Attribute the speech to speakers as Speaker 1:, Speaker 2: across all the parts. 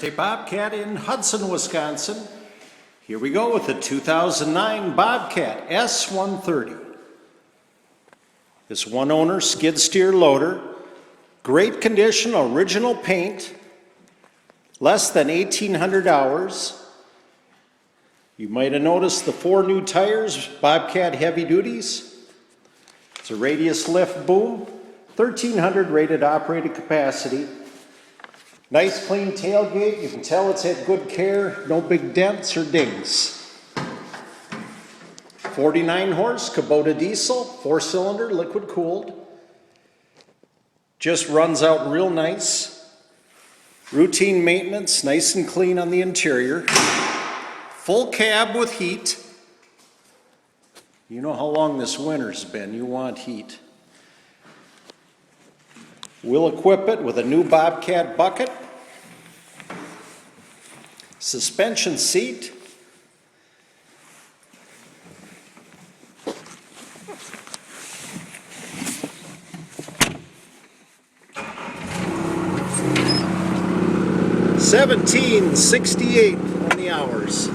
Speaker 1: Tri-State Bobcat in Hudson, Wisconsin. Here we go with the 2009 Bobcat S130. This one owner skid steer loader, great condition, original paint, less than 1,800 hours. You might have noticed the 4 new tires, Bobcat heavy duties. It's a radius lift boom, 1,300 rated operated capacity. Nice clean tailgate, you can tell it's had good care, no big dents or dings. 49 horse Kubota diesel, 4-cylinder, liquid cooled. Just runs out real nice. Routine maintenance, nice and clean on the interior. Full cab with heat. You know how long this winter's been, you want heat. We'll equip it with a new Bobcat bucket, suspension seat, $17.68 on the hours.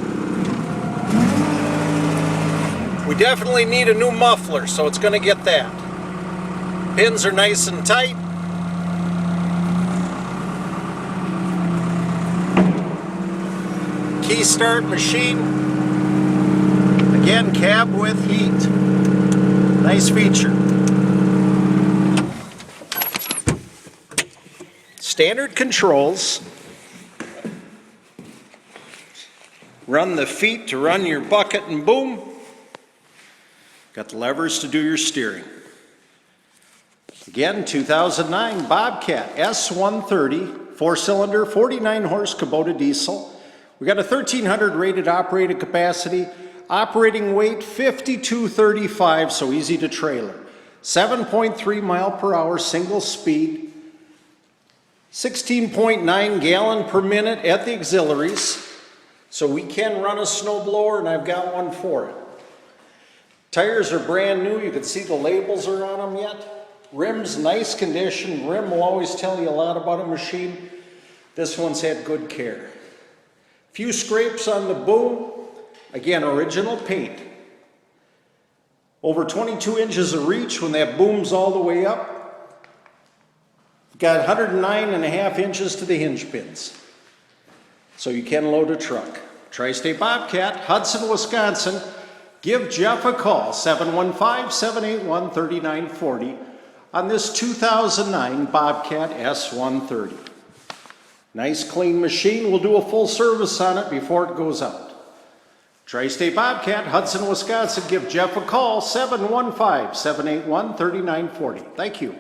Speaker 1: We definitely need a new muffler, so it's going to get that. Pins are nice and tight. Key start machine. Again, cab with heat. Nice feature. Standard controls. Run the feet to run your bucket and boom. Got the levers to do your steering. Again, 2009 Bobcat S130, 4-cylinder, 49 horse Kubota diesel. We got a 1,300 rated operated capacity, operating weight 5,235, so easy to trailer. 7.3 mile per hour single speed, 16.9 gallon per minute at the auxiliaries. So we can run a snowblower, and I've got one for it. Tires are brand new. You can see the labels are on them yet. Rims, nice condition. Rim will always tell you a lot about a machine. This one's had good care. Few scrapes on the boom. Again, original paint. Over 22 inches of reach when that boom's all the way up. Got 109.5 inches to the hinge pins. So you can load a truck. Tri-State Bobcat, Hudson, Wisconsin. Give Jeff a call, 715-781-3940 on this 2009 Bobcat S130. Nice clean machine. We'll do a full service on it before it goes out. Tri-State Bobcat, Hudson, Wisconsin. Give Jeff a call, 715-781-3940. Thank you.